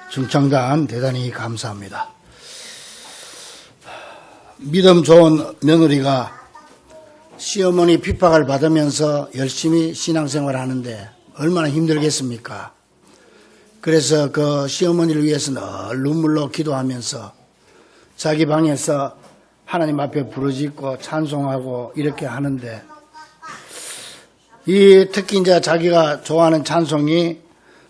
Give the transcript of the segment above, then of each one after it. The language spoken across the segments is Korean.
중창단 대단히 감사합니다. 믿음 좋은 며느리가 시어머니 핍박을 받으면서 열심히 신앙생활을 하는데 얼마나 힘들겠습니까? 그래서 그 시어머니를 위해서 늘 눈물로 기도하면서 자기 방에서 하나님 앞에 부르짖고 찬송하고 이렇게 하는데, 특히 이제 자기가 좋아하는 찬송이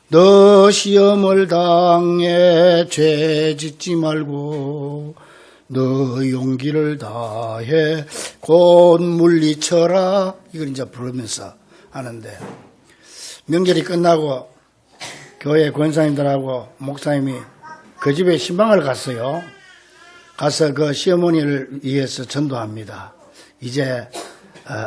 너 시험을 당해 죄 짓지 말고 너 용기를 다해 곧 물리쳐라, 이걸 이제 부르면서 하는데, 명절이 끝나고 교회 권사님들하고 목사님이 그 집에 신방을 갔어요. 가서 그 시어머니를 위해서 전도합니다. 이제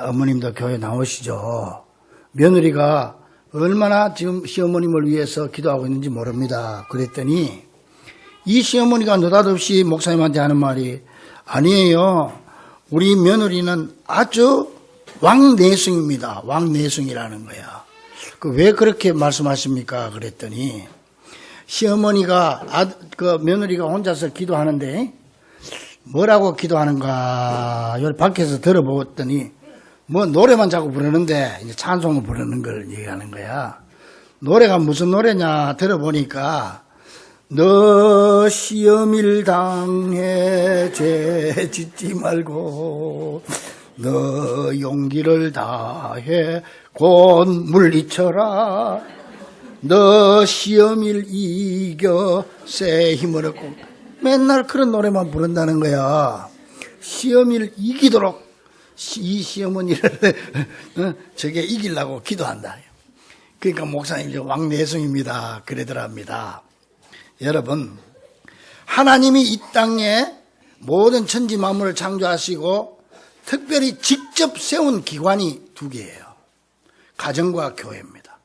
어머님도 교회 나오시죠. 며느리가 얼마나 지금 시어머님을 위해서 기도하고 있는지 모릅니다. 그랬더니 이 시어머니가 느닷없이 목사님한테 하는 말이, 아니에요, 우리 며느리는 아주 왕내숭입니다. 왕내숭이라는 거야. 왜 그렇게 말씀하십니까? 그랬더니 시어머니가 그 며느리가 혼자서 기도하는데 뭐라고 기도하는가 여기 밖에서 들어보았더니 뭐 노래만 자꾸 부르는데 이제 찬송을 부르는 걸 얘기하는 거야. 노래가 무슨 노래냐 들어보니까 너 시험일 당해 죄 짓지 말고 너 용기를 다해 곧 물리쳐라 너 시험일 이겨 새 힘을 얻고, 맨날 그런 노래만 부른다는 거야. 시험일 이기도록 이 시어머니를 저게 이기려고 기도한다. 그러니까 목사님 왕내숭입니다 그러더랍니다. 여러분, 하나님이 이 땅에 모든 천지 만물을 창조하시고 특별히 직접 세운 기관이 두 개예요. 가정과 교회입니다.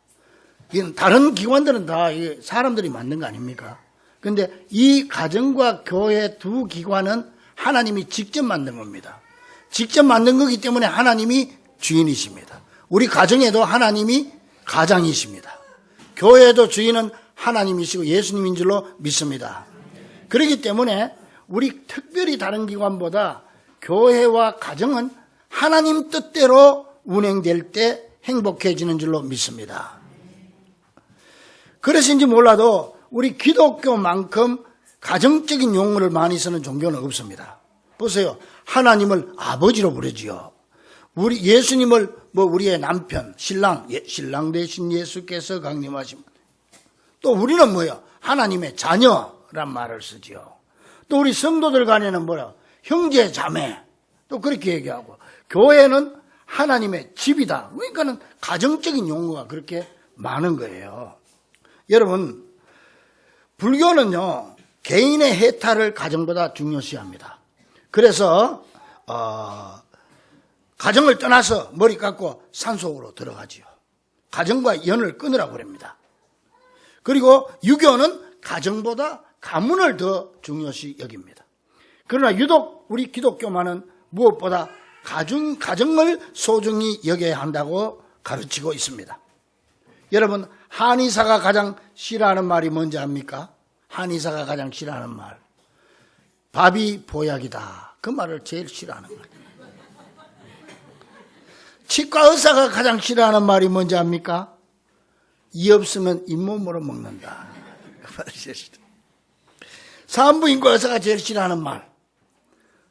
다른 기관들은 다 사람들이 만든 거 아닙니까? 그런데 이 가정과 교회 두 기관은 하나님이 직접 만든 겁니다. 직접 만든 거기 때문에 하나님이 주인이십니다. 우리 가정에도 하나님이 가장이십니다. 교회도 주인은 하나님이시고 예수님인 줄로 믿습니다. 그렇기 때문에 우리 특별히 다른 기관보다 교회와 가정은 하나님 뜻대로 운행될 때 행복해지는 줄로 믿습니다. 그래서인지 몰라도 우리 기독교만큼 가정적인 용어를 많이 쓰는 종교는 없습니다. 보세요. 하나님을 아버지로 부르지요. 우리 예수님을 우리의 남편, 신랑 대신 예수께서 강림하시면, 또 우리는 뭐예요? 하나님의 자녀란 말을 쓰지요. 또 우리 성도들 간에는 형제, 자매, 또 그렇게 얘기하고, 교회는 하나님의 집이다. 그러니까는 가정적인 용어가 그렇게 많은 거예요. 여러분, 불교는요, 개인의 해탈을 가정보다 중요시합니다. 그래서 가정을 떠나서 머리 깎고 산속으로 들어가지요. 가정과 연을 끊으라고 그럽니다. 그리고 유교는 가정보다 가문을 더 중요시 여깁니다. 그러나 유독 우리 기독교만은 무엇보다 가정을 소중히 여겨야 한다고 가르치고 있습니다. 여러분, 한의사가 가장 싫어하는 말이 뭔지 압니까? 한의사가 가장 싫어하는 말, 밥이 보약이다. 그 말을 제일 싫어하는 거예요. 치과 의사가 가장 싫어하는 말이 뭔지 압니까? 이 없으면 잇몸으로 먹는다. 그 말을 제일 싫어. 산부인과 의사가 제일 싫어하는 말,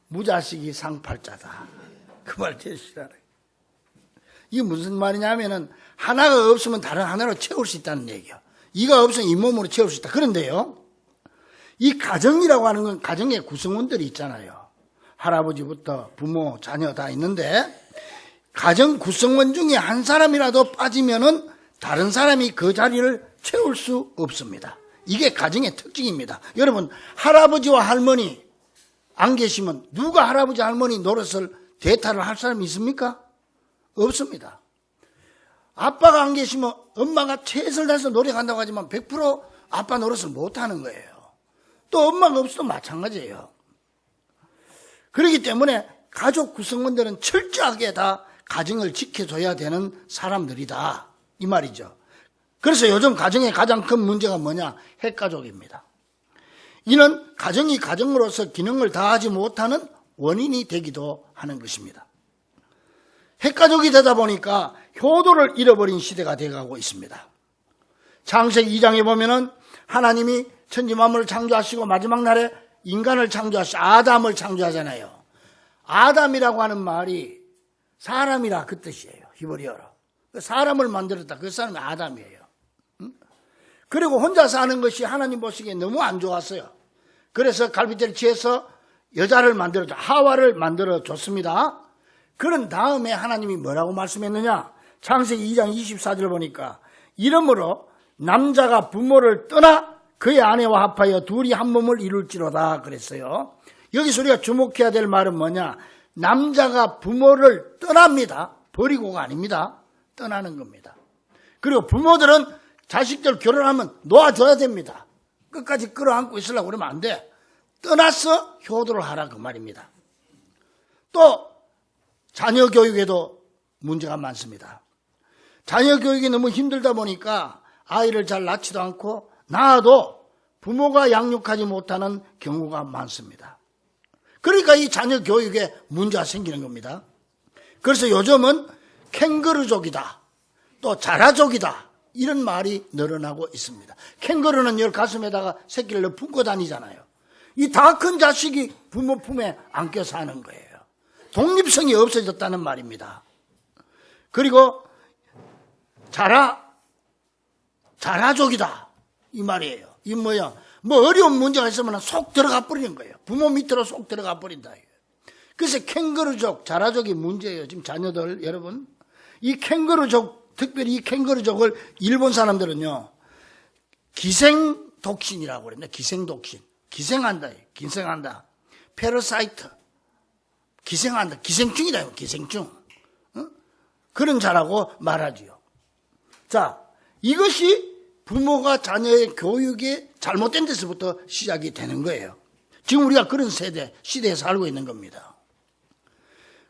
무자식이 상팔자다. 그 말 제일 싫어하는. 이게 무슨 말이냐면은 하나가 없으면 다른 하나로 채울 수 있다는 얘기야. 이가 없으면 잇몸으로 채울 수 있다. 그런데요, 이 가정이라고 하는 건 가정의 구성원들이 있잖아요. 할아버지부터 부모, 자녀 다 있는데 가정 구성원 중에 한 사람이라도 빠지면은 다른 사람이 그 자리를 채울 수 없습니다. 이게 가정의 특징입니다. 여러분, 할아버지와 할머니 안 계시면 누가 할아버지 할머니 노릇을 대타를 할 사람이 있습니까? 없습니다. 아빠가 안 계시면 엄마가 최선을 다해서 노력한다고 하지만 100% 아빠 노릇을 못하는 거예요. 또 엄마가 없어도 마찬가지예요. 그렇기 때문에 가족 구성원들은 철저하게 다 가정을 지켜줘야 되는 사람들이다, 이 말이죠. 그래서 요즘 가정의 가장 큰 문제가 뭐냐? 핵가족입니다. 이는 가정이 가정으로서 기능을 다하지 못하는 원인이 되기도 하는 것입니다. 핵가족이 되다 보니까 효도를 잃어버린 시대가 되어가고 있습니다. 창세기 2장에 보면은 하나님이 천지 만물을 창조하시고 마지막 날에 인간을 창조하시고 아담을 창조하잖아요. 아담이라고 하는 말이 사람이라 그 뜻이에요. 히브리어로. 사람을 만들었다. 그 사람이 아담이에요. 그리고 혼자 사는 것이 하나님 보시기에 너무 안 좋았어요. 그래서 갈빗대를 치해서 여자를 만들어줘. 하와를 만들어줬습니다. 그런 다음에 하나님이 뭐라고 말씀했느냐? 창세기 2장 24절 보니까 이러므로 남자가 부모를 떠나 그의 아내와 합하여 둘이 한 몸을 이룰지로다 그랬어요. 여기서 우리가 주목해야 될 말은 뭐냐? 남자가 부모를 떠납니다. 버리고가 아닙니다. 떠나는 겁니다. 그리고 부모들은 자식들 결혼하면 놓아줘야 됩니다. 끝까지 끌어안고 있으려고 그러면 안 돼. 떠나서 효도를 하라 그 말입니다. 또 자녀 교육에도 문제가 많습니다. 자녀 교육이 너무 힘들다 보니까 아이를 잘 낳지도 않고 낳아도 부모가 양육하지 못하는 경우가 많습니다. 그러니까 이 자녀 교육에 문제가 생기는 겁니다. 그래서 요즘은 캥거루족이다, 또 자라족이다 이런 말이 늘어나고 있습니다. 캥거루는 열 가슴에다가 새끼를 품고 다니잖아요. 이 다 큰 자식이 부모 품에 안겨 사는 거예요. 독립성이 없어졌다는 말입니다. 그리고 자라족이다 이 말이에요. 이 뭐야? 뭐 어려운 문제가 있으면 속 들어가 버리는 거예요. 부모 밑으로 속 들어가 버린다. 그래서 캥거루족, 자라족이 문제예요. 지금 자녀들 여러분, 이 캥거루족, 특별히 이 캥거루족을 일본 사람들은요 기생독신이라고 그랬네. 기생독신, 기생한다, 기생한다. 페러사이트, 기생한다, 기생충이다. 기생충. 그런 자라고 말하지요. 자, 이것이 부모가 자녀의 교육이 잘못된 데서부터 시작이 되는 거예요. 지금 우리가 그런 시대에 살고 있는 겁니다.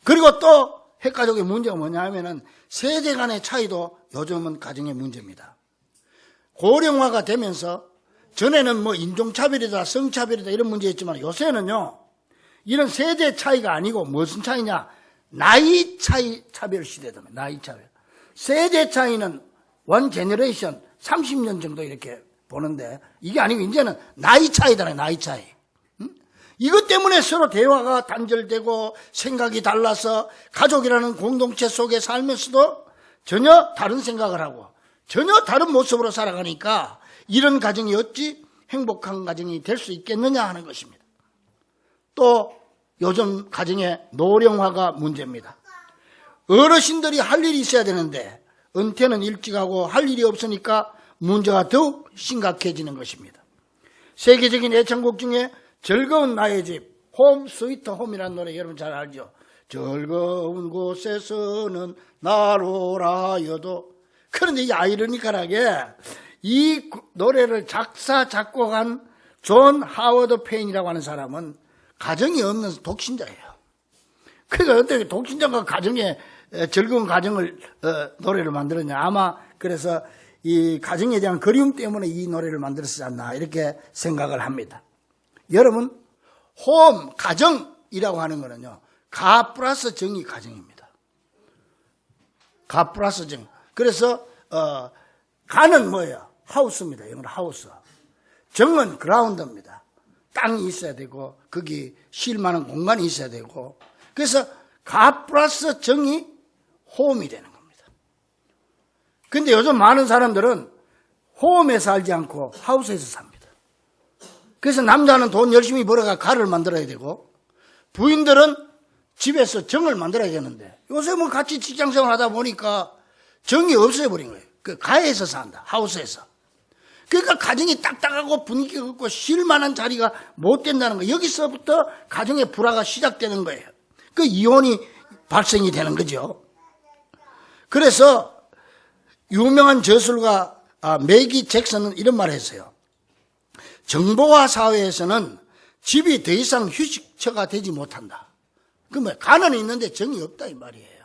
그리고 또 핵가족의 문제가 뭐냐 하면은 세대 간의 차이도 요즘은 가정의 문제입니다. 고령화가 되면서 전에는 뭐 인종차별이다, 성차별이다 이런 문제였지만 요새는요, 이런 세대 차이가 아니고 무슨 차이냐? 나이 차이 차별 시대다. 나이 차별. 세대 차이는 원 제너레이션 30년 정도 이렇게 보는데 이게 아니고 이제는 나이 차이다. 나이 차이. 이것 때문에 서로 대화가 단절되고 생각이 달라서 가족이라는 공동체 속에 살면서도 전혀 다른 생각을 하고 전혀 다른 모습으로 살아가니까 이런 가정이 어찌 행복한 가정이 될 수 있겠느냐 하는 것입니다. 또 요즘 가정의 노령화가 문제입니다. 어르신들이 할 일이 있어야 되는데 은퇴는 일찍 하고 할 일이 없으니까 문제가 더욱 심각해지는 것입니다. 세계적인 애창곡 중에 즐거운 나의 집, 홈 스위트 홈이라는 노래 여러분 잘 알죠? 즐거운 곳에서는 나로라여도. 그런데 이 아이러니컬하게 이 노래를 작사 작곡한 존 하워드 페인이라고 하는 사람은 가정이 없는 독신자예요. 그러니까 어떻게 독신자가 가정에 즐거운 가정을 노래를 만들었냐? 아마 그래서 이 가정에 대한 그리움 때문에 이 노래를 만들었지 않나 이렇게 생각을 합니다. 여러분, 홈, 가정이라고 하는 거는요, 가 플러스 정이 가정입니다. 가 플러스 정. 그래서 가는 뭐예요? 하우스입니다. 영어로 하우스. 정은 그라운드입니다. 땅이 있어야 되고 거기 쉴 만한 공간이 있어야 되고, 그래서 가 플러스 정이 홈이 되는 겁니다. 근데 요즘 많은 사람들은 홈에 살지 않고 하우스에서 삽니다. 그래서 남자는 돈 열심히 벌어가 가를 만들어야 되고 부인들은 집에서 정을 만들어야 되는데 요새 뭐 같이 직장생활 하다 보니까 정이 없어져 버린 거예요. 그 가에서 산다. 하우스에서. 그러니까 가정이 딱딱하고 분위기가 없고 쉴 만한 자리가 못 된다는 거예요. 여기서부터 가정의 불화가 시작되는 거예요. 그 이혼이 발생이 되는 거죠. 그래서 유명한 저술가 매기 잭슨은 이런 말을 했어요. 정보화 사회에서는 집이 더 이상 휴식처가 되지 못한다. 그러면 가는 있는데 정이 없다 이 말이에요.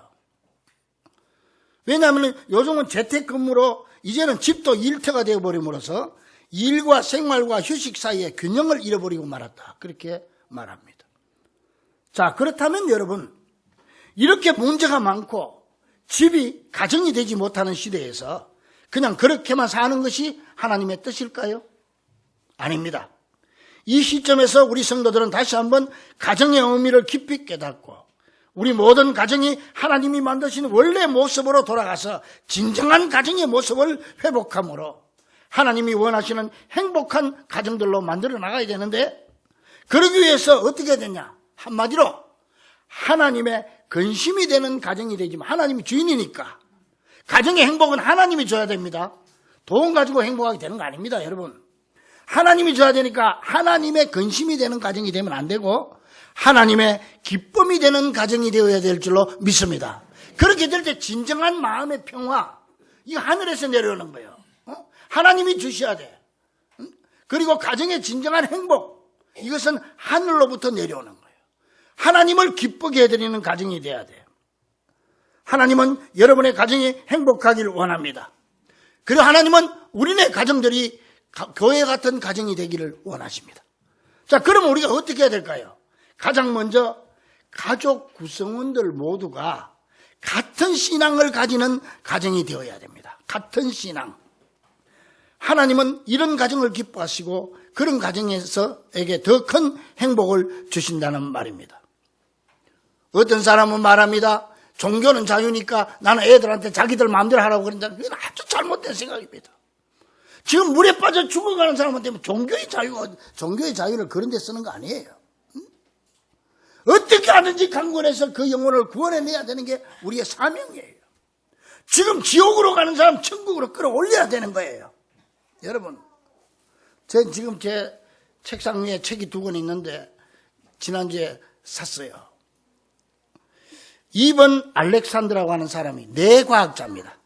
왜냐하면 요즘은 재택근무로 이제는 집도 일터가 되어버림으로써 일과 생활과 휴식 사이에 균형을 잃어버리고 말았다. 그렇게 말합니다. 자, 그렇다면 여러분, 이렇게 문제가 많고 집이 가정이 되지 못하는 시대에서 그냥 그렇게만 사는 것이 하나님의 뜻일까요? 아닙니다. 이 시점에서 우리 성도들은 다시 한번 가정의 의미를 깊이 깨닫고 우리 모든 가정이 하나님이 만드신 원래 모습으로 돌아가서 진정한 가정의 모습을 회복함으로 하나님이 원하시는 행복한 가정들로 만들어 나가야 되는데, 그러기 위해서 어떻게 해야 되냐? 한마디로 하나님의 근심이 되는 가정이 되지만, 하나님이 주인이니까 가정의 행복은 하나님이 줘야 됩니다. 돈 가지고 행복하게 되는 거 아닙니다, 여러분. 하나님이 줘야 되니까 하나님의 근심이 되는 가정이 되면 안 되고 하나님의 기쁨이 되는 가정이 되어야 될 줄로 믿습니다. 그렇게 될 때 진정한 마음의 평화, 이거 하늘에서 내려오는 거예요. 하나님이 주셔야 돼. 그리고 가정의 진정한 행복, 이것은 하늘로부터 내려오는 거예요. 하나님을 기쁘게 해드리는 가정이 돼야 돼요. 하나님은 여러분의 가정이 행복하기를 원합니다. 그리고 하나님은 우리네 가정들이 교회 같은 가정이 되기를 원하십니다. 자, 그럼 우리가 어떻게 해야 될까요? 가장 먼저 가족 구성원들 모두가 같은 신앙을 가지는 가정이 되어야 됩니다. 같은 신앙. 하나님은 이런 가정을 기뻐하시고 그런 가정에서에게 더 큰 행복을 주신다는 말입니다. 어떤 사람은 말합니다. 종교는 자유니까 나는 애들한테 자기들 마음대로 하라고 그런다. 그건 아주 잘못된 생각입니다. 지금 물에 빠져 죽어가는 사람한테 종교의 자유를 그런 데 쓰는 거 아니에요. 어떻게 하든지 강권해서 그 영혼을 구원해내야 되는 게 우리의 사명이에요. 지금 지옥으로 가는 사람 천국으로 끌어올려야 되는 거예요. 여러분, 지금 제 책상 위에 책이 2권 있는데 지난주에 샀어요. 2번 알렉산드라고 하는 사람이 뇌과학자입니다.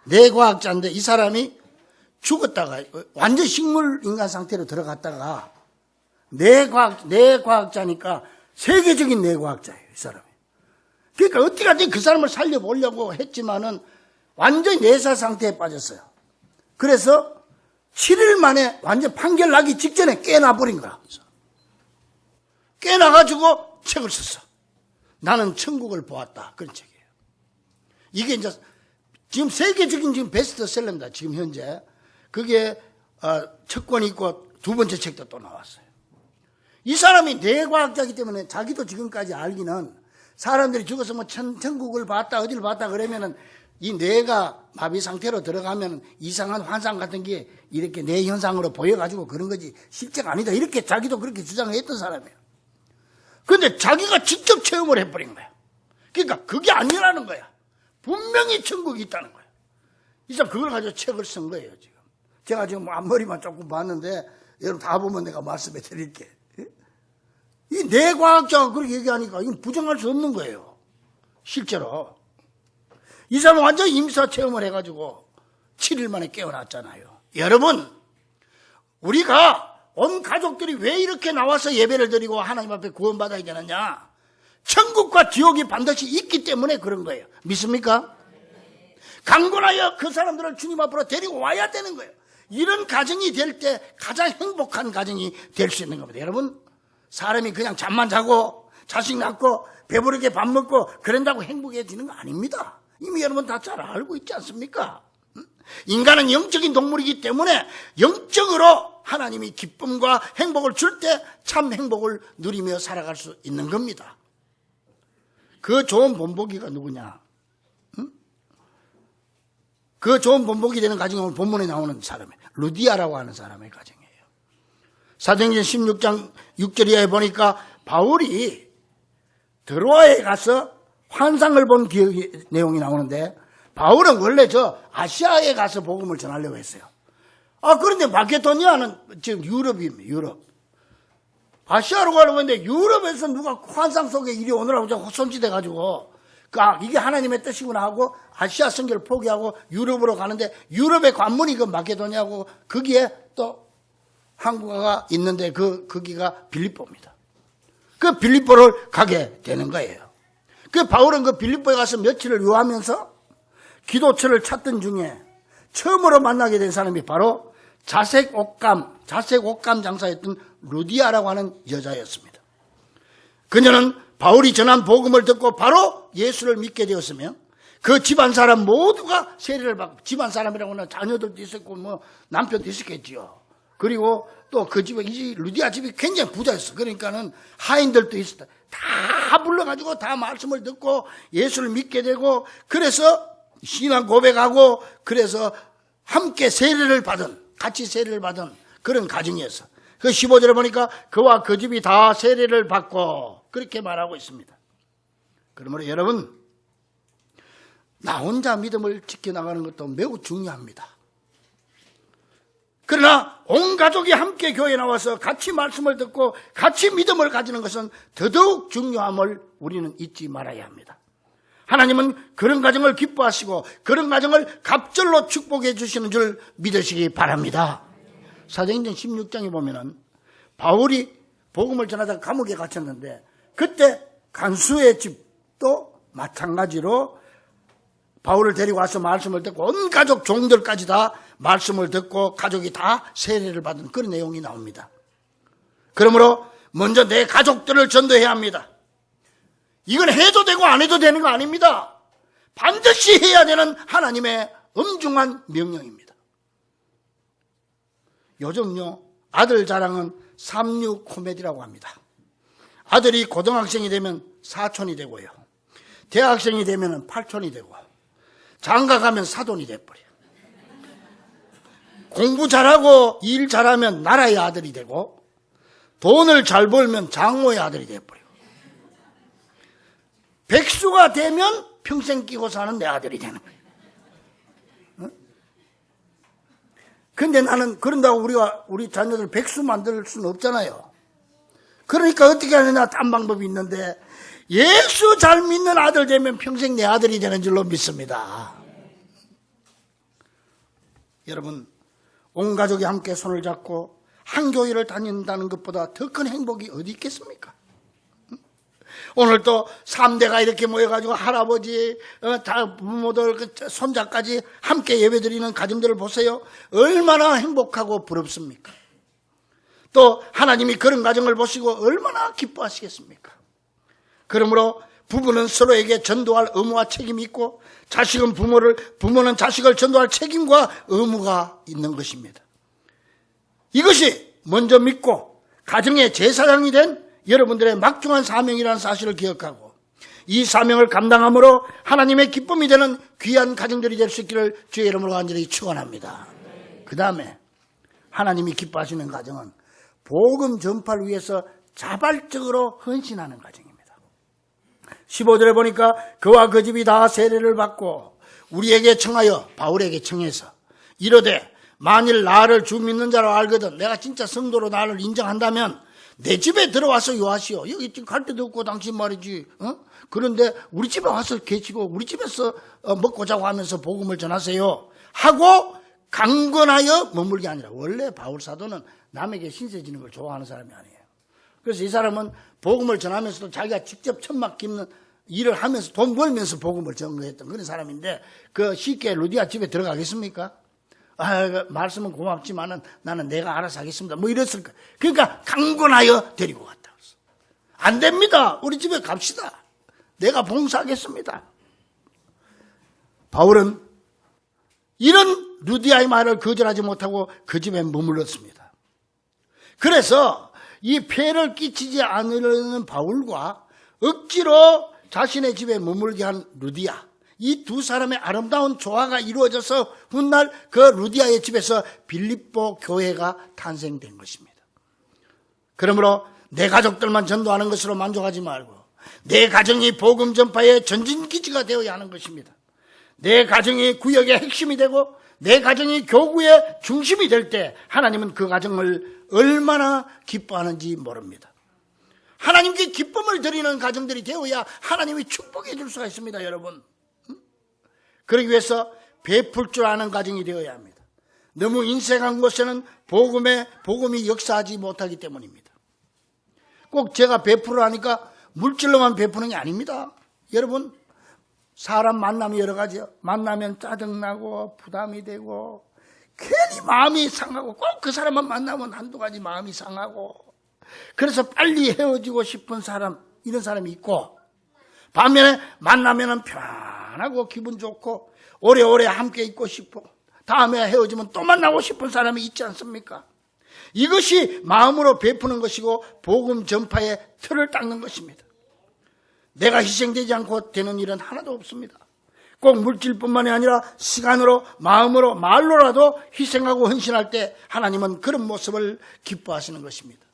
뇌과학자인데 이 사람이 죽었다가 완전 식물 인간 상태로 들어갔다가 뇌과학자니까 세계적인 뇌과학자예요, 이 사람이. 그러니까 어떻게 하든 그 사람을 살려보려고 했지만은 완전히 뇌사 상태에 빠졌어요. 그래서 7일 만에 완전 판결 나기 직전에 깨나버린 거야. 깨나가지고 책을 썼어. 나는 천국을 보았다. 그런 책이에요. 이게 이제 지금 세계적인 지금 베스트셀러입니다. 지금 현재. 그게 첫 권이 있고 2번째 책도 또 나왔어요. 이 사람이 뇌과학자이기 때문에 자기도 지금까지 알기는 사람들이 죽어서 뭐 천국을 봤다 어디를 봤다 그러면은 이 뇌가 마비 상태로 들어가면 이상한 환상 같은 게 이렇게 뇌 현상으로 보여가지고 그런 거지 실제가 아니다. 이렇게 자기도 그렇게 주장했던 사람이에요. 그런데 자기가 직접 체험을 해버린 거야. 그러니까 그게 아니라는 거야. 분명히 천국이 있다는 거야. 이 사람 그걸 가지고 책을 쓴 거예요, 지금. 제가 지금 앞머리만 조금 봤는데 여러분 다 보면 내가 말씀해 드릴게. 이 뇌과학자가 그렇게 얘기하니까 이건 부정할 수 없는 거예요. 실제로. 이 사람은 완전 임사 체험을 해가지고 7일 만에 깨어났잖아요. 여러분, 우리가 온 가족들이 왜 이렇게 나와서 예배를 드리고 하나님 앞에 구원받아야 되느냐? 천국과 지옥이 반드시 있기 때문에 그런 거예요. 믿습니까? 강권하여 그 사람들을 주님 앞으로 데리고 와야 되는 거예요. 이런 가정이 될 때 가장 행복한 가정이 될 수 있는 겁니다. 여러분, 사람이 그냥 잠만 자고 자식 낳고 배부르게 밥 먹고 그런다고 행복해지는 거 아닙니다. 이미 여러분 다 잘 알고 있지 않습니까? 인간은 영적인 동물이기 때문에 영적으로 하나님이 기쁨과 행복을 줄 때 참 행복을 누리며 살아갈 수 있는 겁니다. 그 좋은 본보기가 누구냐? 그 좋은 본보기 되는 가정이 오늘 본문에 나오는 사람이에요. 루디아라고 하는 사람의 가정이에요. 사도행전 16장 6절에 보니까 바울이 드로아에 가서 환상을 본 내용이 나오는데 바울은 원래 저 아시아에 가서 복음을 전하려고 했어요. 그런데 마케도니아는 지금 유럽입니다. 유럽. 아시아로 가려고 했는데 유럽에서 누가 환상 속에 이리 오느라고 손짓해가지고 이게 하나님의 뜻이구나 하고 아시아 선교를 포기하고 유럽으로 가는데 유럽의 관문이 그 마케도니아고 거기에 또 항구가 있는데 거기가 빌립보입니다. 그 빌립보를 가게 되는 거예요. 그 바울은 그 빌립보에 가서 며칠을 유하면서 기도처를 찾던 중에 처음으로 만나게 된 사람이 바로 자색 옷감 장사였던 루디아라고 하는 여자였습니다. 그녀는 바울이 전한 복음을 듣고 바로 예수를 믿게 되었으며 그 집안 사람 모두가 세례를 받고, 집안 사람이라고는 자녀들도 있었고 뭐 남편도 있었겠지요. 그리고 또 그 집에, 이 루디아 집이 굉장히 부자였어. 그러니까는 하인들도 있었다. 다 불러가지고 다 말씀을 듣고 예수를 믿게 되고, 그래서 신앙 고백하고, 그래서 함께 세례를 받은, 같이 세례를 받은 그런 가정이었어. 그 15절에 보니까 그와 그 집이 다 세례를 받고, 그렇게 말하고 있습니다. 그러므로 여러분, 나 혼자 믿음을 지켜나가는 것도 매우 중요합니다. 그러나 온 가족이 함께 교회에 나와서 같이 말씀을 듣고 같이 믿음을 가지는 것은 더더욱 중요함을 우리는 잊지 말아야 합니다. 하나님은 그런 가정을 기뻐하시고 그런 가정을 갑절로 축복해 주시는 줄 믿으시기 바랍니다. 사도행전 16장에 보면은 바울이 복음을 전하다가 감옥에 갇혔는데, 그때 간수의 집도 마찬가지로 바울을 데리고 와서 말씀을 듣고 온 가족 종들까지 다 말씀을 듣고 가족이 다 세례를 받은 그런 내용이 나옵니다. 그러므로 먼저 내 가족들을 전도해야 합니다. 이건 해도 되고 안 해도 되는 거 아닙니다. 반드시 해야 되는 하나님의 엄중한 명령입니다. 요즘요, 아들 자랑은 삼류 코미디라고 합니다. 아들이 고등학생이 되면 사촌이 되고요, 대학생이 되면 팔촌이 되고, 장가 가면 사돈이 돼버려요. 공부 잘하고 일 잘하면 나라의 아들이 되고, 돈을 잘 벌면 장모의 아들이 돼버려요. 백수가 되면 평생 끼고 사는 내 아들이 되는 거예요. 응? 근데 나는 그런다고 우리 자녀들 백수 만들 수는 없잖아요. 그러니까 어떻게 하느냐, 딴 방법이 있는데, 예수 잘 믿는 아들 되면 평생 내 아들이 되는 줄로 믿습니다. 여러분, 온 가족이 함께 손을 잡고 한 교회를 다닌다는 것보다 더 큰 행복이 어디 있겠습니까? 오늘 또 3대가 이렇게 모여가지고 할아버지, 부모들, 손자까지 함께 예배드리는 가정들을 보세요. 얼마나 행복하고 부럽습니까? 또 하나님이 그런 가정을 보시고 얼마나 기뻐하시겠습니까? 그러므로 부부는 서로에게 전도할 의무와 책임이 있고, 부모는 자식을 전도할 책임과 의무가 있는 것입니다. 이것이 먼저 믿고 가정의 제사장이 된 여러분들의 막중한 사명이라는 사실을 기억하고, 이 사명을 감당함으로 하나님의 기쁨이 되는 귀한 가정들이 될 수 있기를 주의 이름으로 간절히 축원합니다. 그 다음에 하나님이 기뻐하시는 가정은 복음 전파를 위해서 자발적으로 헌신하는 가정입니다. 15절에 보니까 그와 그 집이 다 세례를 받고 우리에게 청하여, 바울에게 청해서 이르되, 만일 나를 주 믿는 자로 알거든 내가 진짜 성도로 나를 인정한다면 내 집에 들어와서 요하시오. 여기 지금 갈 데도 없고 당신 말이지, 그런데 우리 집에 와서 계시고 우리 집에서 먹고 자고 하면서 복음을 전하세요 하고 강권하여 머물게 아니라, 원래 바울 사도는 남에게 신세 지는 걸 좋아하는 사람이 아니에요. 그래서 이 사람은 복음을 전하면서도 자기가 직접 천막 깁는 일을 하면서 돈 벌면서 복음을 전거했던 그런 사람인데, 그 쉽게 루디아 집에 들어가겠습니까? 말씀은 고맙지만은 나는 내가 알아서 하겠습니다, 뭐 이랬을 거예요. 그러니까 강권하여 데리고 갔다. 안 됩니다. 우리 집에 갑시다. 내가 봉사하겠습니다. 바울은 이런 루디아의 말을 거절하지 못하고 그 집에 머물렀습니다. 그래서 이 폐를 끼치지 않으려는 바울과 억지로 자신의 집에 머물게 한 루디아, 이 두 사람의 아름다운 조화가 이루어져서 훗날 그 루디아의 집에서 빌립보 교회가 탄생된 것입니다. 그러므로 내 가족들만 전도하는 것으로 만족하지 말고 내 가정이 복음 전파의 전진기지가 되어야 하는 것입니다. 내 가정이 구역의 핵심이 되고 내 가정이 교구의 중심이 될 때 하나님은 그 가정을 얼마나 기뻐하는지 모릅니다. 하나님께 기쁨을 드리는 가정들이 되어야 하나님이 축복해 줄 수가 있습니다, 여러분. 그러기 위해서 베풀 줄 아는 가정이 되어야 합니다. 너무 인색한 곳에는 복음이 역사하지 못하기 때문입니다. 꼭 제가 베풀어 하니까 물질로만 베푸는 게 아닙니다. 여러분, 사람 만남이 여러 가지요. 만나면 짜증나고 부담이 되고 괜히 마음이 상하고 꼭 그 사람만 만나면 한두 가지 마음이 상하고 그래서 빨리 헤어지고 싶은 사람, 이런 사람이 있고, 반면에 만나면 편하고 기분 좋고 오래오래 함께 있고 싶고 다음에 헤어지면 또 만나고 싶은 사람이 있지 않습니까? 이것이 마음으로 베푸는 것이고 복음 전파의 틀을 닦는 것입니다. 내가 희생되지 않고 되는 일은 하나도 없습니다. 꼭 물질뿐만이 아니라 시간으로, 마음으로, 말로라도 희생하고 헌신할 때 하나님은 그런 모습을 기뻐하시는 것입니다.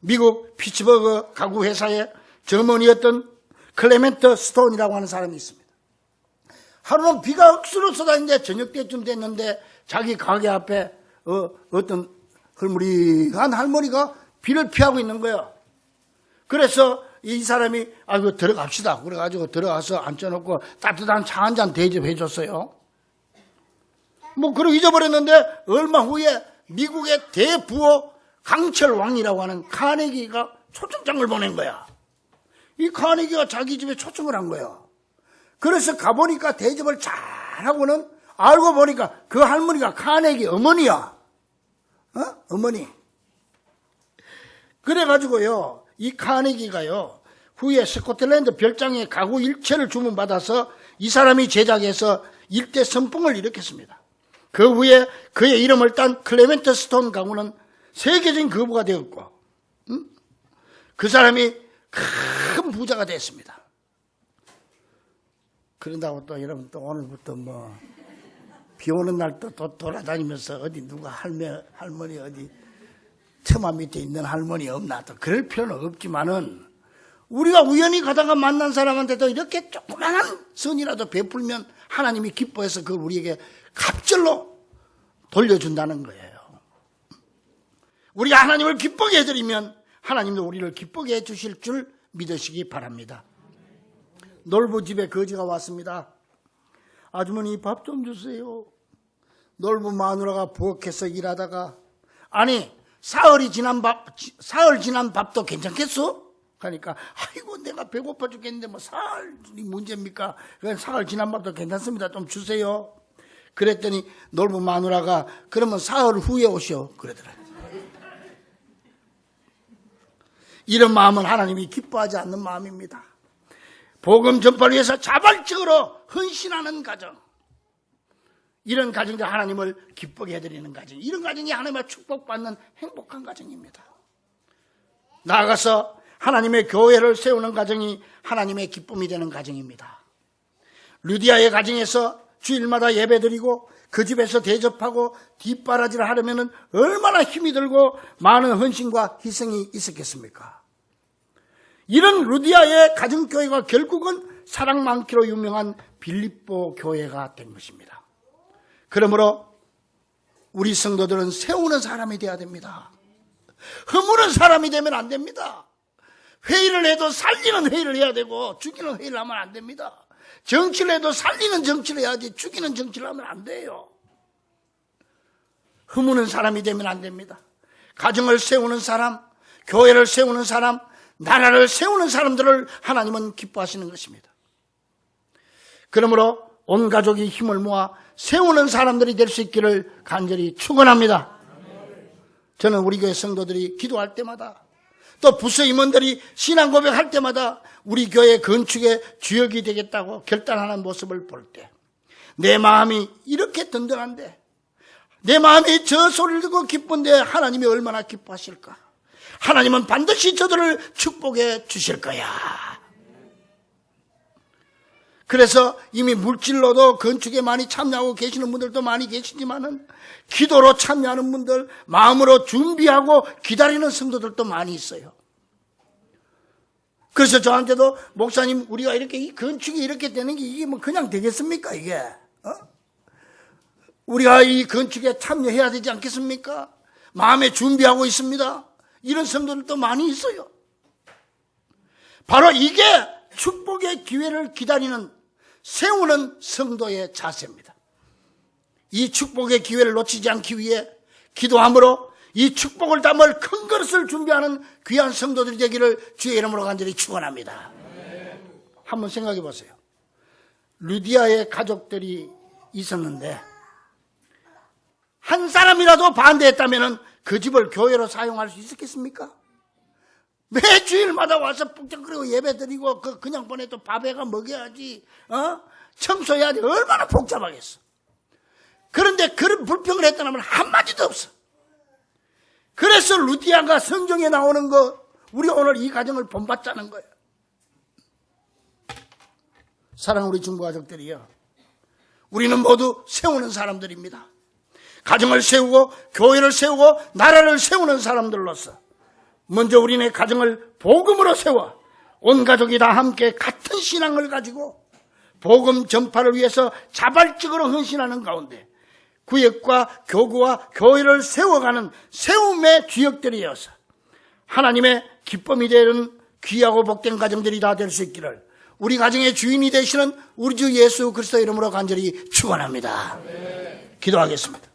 미국 피츠버그 가구 회사의 점원이었던 클레멘트 스톤이라고 하는 사람이 있습니다. 하루는 비가 억수로 쏟아지는데 저녁 때쯤 됐는데 자기 가게 앞에 어떤 흐물이한 할머니가 비를 피하고 있는 거예요. 그래서 이 사람이 들어갑시다. 그래가지고 들어가서 앉혀놓고 따뜻한 차 한 잔 대접해 줬어요. 그러고 잊어버렸는데 얼마 후에 미국의 대부호 강철왕이라고 하는 카네기가 초청장을 보낸 거야. 이 카네기가 자기 집에 초청을 한 거야. 그래서 가보니까 대접을 잘하고는 알고 보니까 그 할머니가 카네기 어머니야. 어머니. 그래가지고요, 이 카네기가요, 후에 스코틀랜드 별장에 가구 일체를 주문받아서 이 사람이 제작해서 일대 선풍을 일으켰습니다. 그 후에 그의 이름을 딴 클레멘트 스톤 가구는 세계적인 거부가 되었고, 그 사람이 큰 부자가 됐습니다. 그런다고 또 여러분 또 오늘부터 비 오는 날 또 돌아다니면서 어디 누가 할머니 어디 처마 밑에 있는 할머니 없나 또 그럴 필요는 없지만은 우리가 우연히 가다가 만난 사람한테도 이렇게 조그만한 선이라도 베풀면 하나님이 기뻐해서 그걸 우리에게 갑절로 돌려준다는 거예요. 우리가 하나님을 기쁘게 해드리면 하나님도 우리를 기쁘게 해주실 줄 믿으시기 바랍니다. 놀부 집에 거지가 왔습니다. 아주머니 밥 좀 주세요. 놀부 마누라가 부엌에서 일하다가 아니 사흘 지난 밥도 괜찮겠어? 그러니까 아이고 내가 배고파 죽겠는데 사흘이 문제입니까? 사흘 지난 밥도 괜찮습니다. 좀 주세요. 그랬더니 놀부 마누라가 그러면 사흘 후에 오시오 그러더라고요. 이런 마음은 하나님이 기뻐하지 않는 마음입니다. 복음 전파를 위해서 자발적으로 헌신하는 가정, 이런 가정들 하나님을 기쁘게 해드리는 가정, 이런 가정이 하나님의 축복받는 행복한 가정입니다. 나아가서 하나님의 교회를 세우는 가정이 하나님의 기쁨이 되는 가정입니다. 루디아의 가정에서 주일마다 예배드리고 그 집에서 대접하고 뒷바라지를 하려면 얼마나 힘이 들고 많은 헌신과 희생이 있었겠습니까? 이런 루디아의 가정교회가 결국은 사랑 많기로 유명한 빌립보 교회가 된 것입니다. 그러므로 우리 성도들은 세우는 사람이 되어야 됩니다. 허무는 사람이 되면 안 됩니다. 회의를 해도 살리는 회의를 해야 되고 죽이는 회의를 하면 안 됩니다. 정치를 해도 살리는 정치를 해야지 죽이는 정치를 하면 안 돼요. 허무는 사람이 되면 안 됩니다. 가정을 세우는 사람, 교회를 세우는 사람, 나라를 세우는 사람들을 하나님은 기뻐하시는 것입니다. 그러므로 온 가족이 힘을 모아 세우는 사람들이 될 수 있기를 간절히 축원합니다. 저는 우리 교회 성도들이 기도할 때마다 또 부서 임원들이 신앙 고백할 때마다 우리 교회 건축의 주역이 되겠다고 결단하는 모습을 볼 때 내 마음이 이렇게 든든한데, 내 마음이 저 소리를 듣고 기쁜데 하나님이 얼마나 기뻐하실까? 하나님은 반드시 저들을 축복해 주실 거야. 그래서 이미 물질로도 건축에 많이 참여하고 계시는 분들도 많이 계시지만은 기도로 참여하는 분들, 마음으로 준비하고 기다리는 성도들도 많이 있어요. 그래서 저한테도 목사님 우리가 이렇게 이 건축이 이렇게 되는 게 이게 그냥 되겠습니까 이게? 우리가 이 건축에 참여해야 되지 않겠습니까? 마음에 준비하고 있습니다. 이런 성도들도 많이 있어요. 바로 이게 축복의 기회를 기다리는 세우는 성도의 자세입니다. 이 축복의 기회를 놓치지 않기 위해 기도함으로 이 축복을 담을 큰 그릇을 준비하는 귀한 성도들이 되기를 주의 이름으로 간절히 축원합니다. 한번 생각해 보세요. 루디아의 가족들이 있었는데 한 사람이라도 반대했다면 그 집을 교회로 사용할 수 있었겠습니까? 매 주일마다 와서 북적거리고 예배드리고 그냥 보내도 밥에가 먹여야지, 청소해야지. 얼마나 복잡하겠어. 그런데 그런 불평을 했다면 한마디도 없어. 그래서 루디아가 성경에 나오는 거, 우리 오늘 이 가정을 본받자는 거예요. 사랑하는 우리 중부 가족들이요, 우리는 모두 세우는 사람들입니다. 가정을 세우고 교회를 세우고 나라를 세우는 사람들로서 먼저 우리네 가정을 복음으로 세워 온 가족이 다 함께 같은 신앙을 가지고 복음 전파를 위해서 자발적으로 헌신하는 가운데 구역과 교구와 교회를 세워가는 세움의 주역들이어서 하나님의 기쁨이 되는 귀하고 복된 가정들이 다 될 수 있기를 우리 가정의 주인이 되시는 우리 주 예수 그리스도 이름으로 간절히 축원합니다. 기도하겠습니다.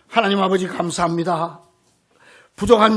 하나님 아버지 감사합니다. 부족한